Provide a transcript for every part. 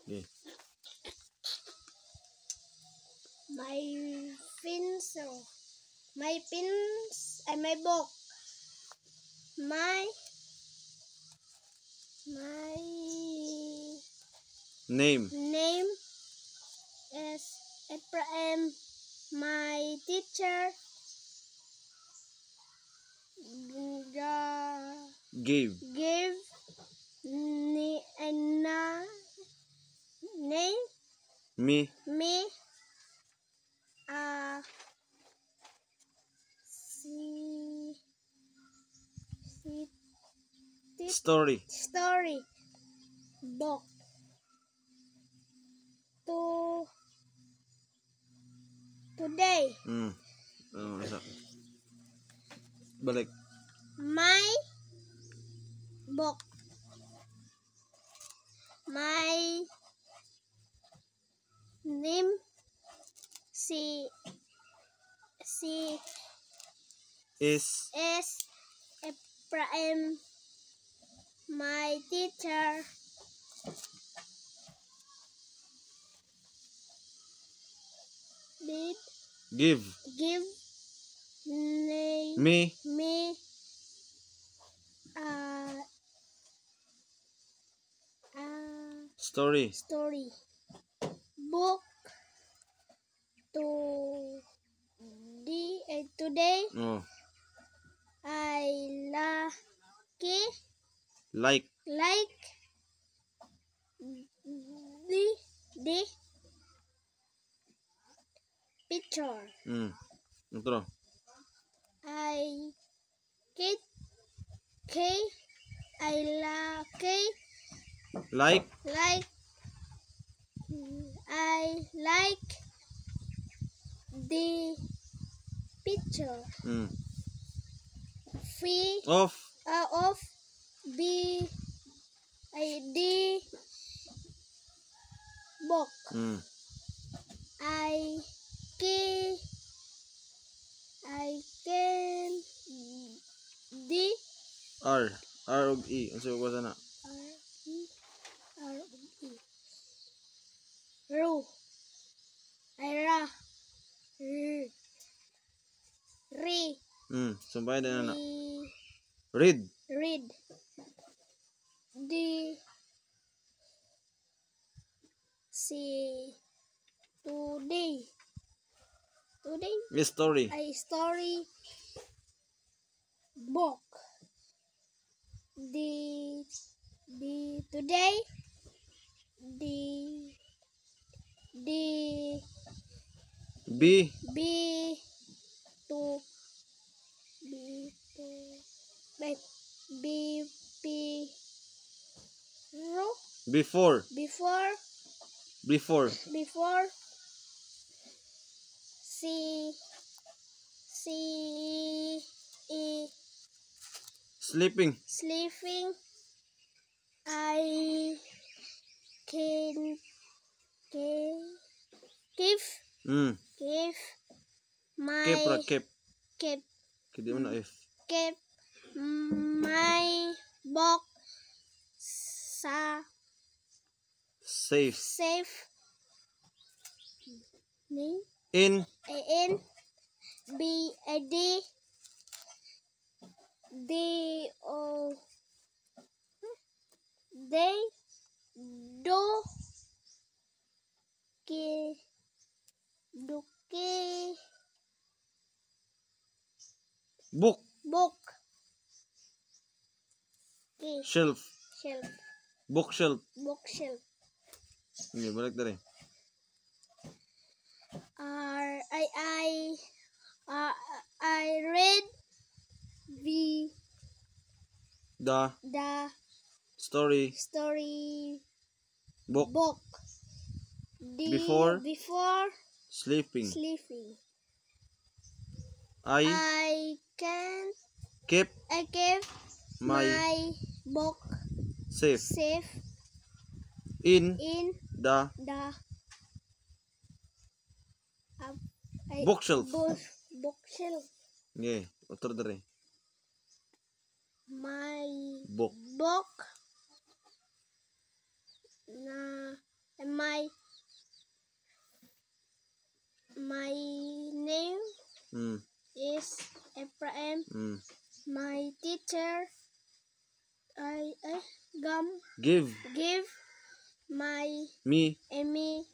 Okay. My pencil. My pins and my book. My Name. name is Abraham. My teacher Give. gave me a name Me. a Story. book today. Isa. Balik. My book. My name Is Abraham. My teacher did give me me a story. book today. Oh. I Like. the picture. Otro. I Like. I like the picture. Free Of. of the book. I can the R. R og E. Ano sa'yo ko sana? R-E-R-E Ru Ira Ri Sumpay din na. Read Read. the today Story. a story book. The today the B. to wait Before. before Sleeping. I can give my Keep. keep Kidi mo na F. my book Safe. in In. they do Book. Shelf. Bookshelf. bookshelf. Okay, balik dari. I read The story book before sleeping. I can keep my my book safe in the the bookshelf. bookshelf. Okay, otro dari. My Book. na Give give my me me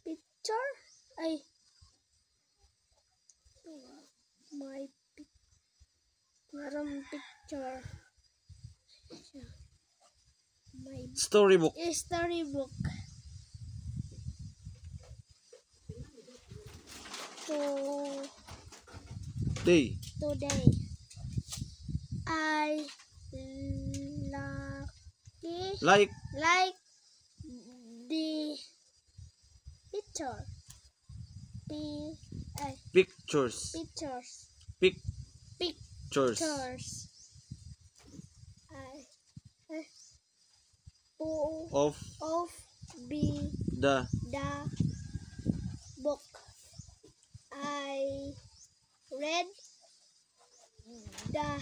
picture. Ay, my merong picture. My storybook. storybook. Day. Today, I Like like the picture. The pictures. pictures. Pictures. Pictures. I Of of the the book. I read the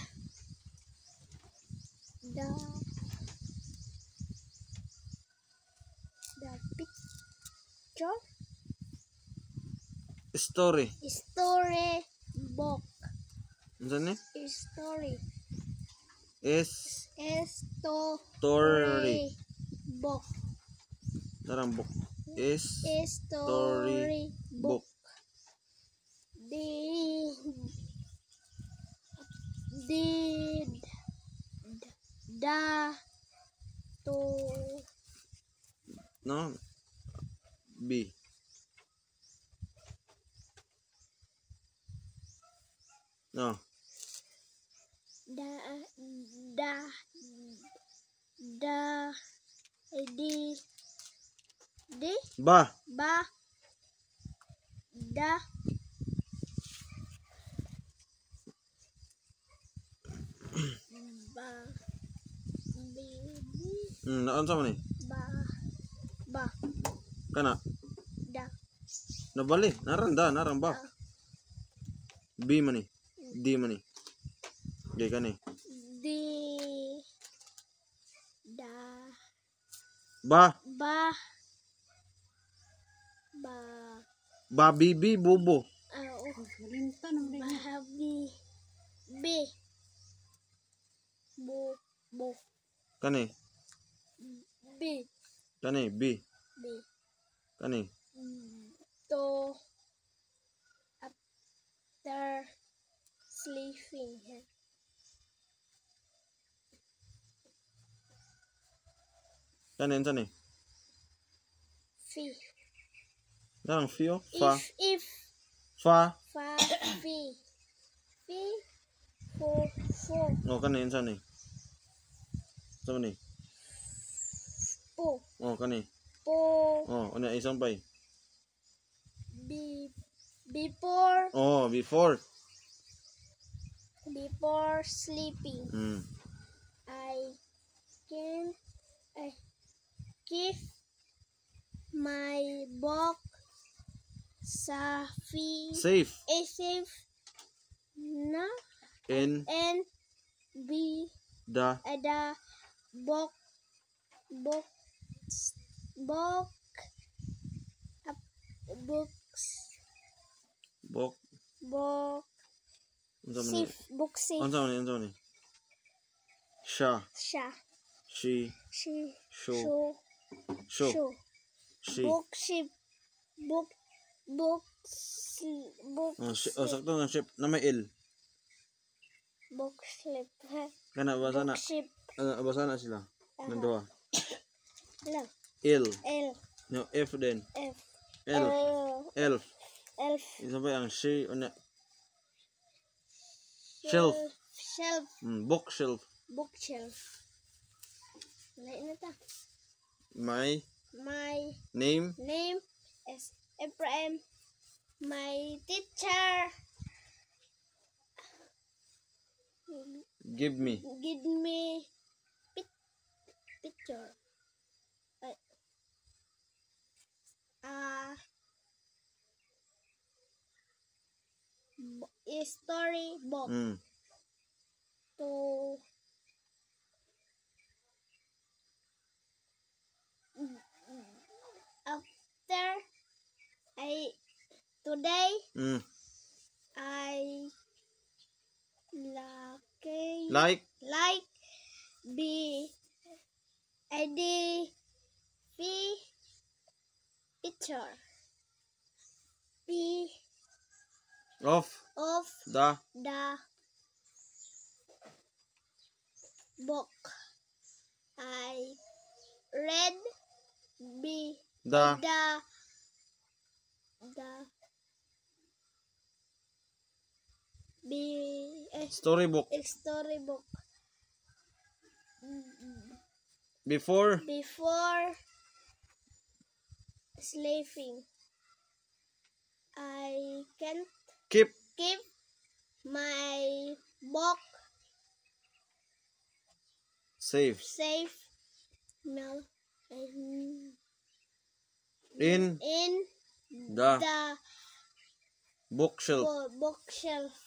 picture story. story book. Ano ni? Story Story. book. Narang book. Story book. Did the to No. B. No. the Ba. the ba Naon sa man ni? ba Kana. da Nabali. Narang ba. B man ni. D man ni. Di ka ni. the da Ba. ba Bibi bubo. babi bo Kani. B Kani B. Kani. to after sleeping. Kani unsa ni? Fi Narang fio. Fa. if Fa. fi fo Oh, kani unsa ni? Sa man ni? po Oh, kani. Oh, ano isang pay? before Oh, before. sleeping. I keep my book Safe. safe na In and be the the book books book. Unsa man ni? safe book safe Unsa man ni? Siya. She. Show. show She. book ship book Sakto nga ship na may L. book slip Kana basa na. book ship Basa na sila. Nanduha. lang L. L No, F din. F L. Elf. elf Isa ba ang she o na? Shelf. Bookshelf. bookshelf. Lain na ta. My My name name is Ephraim. My teacher give me give me picture. Story book to after today I Like B ID P picture P of of the the book. I read B the storybook storybook before before sleeping. I can't keep keep my book safe safe no, in in the the bookshelf. bookshelf.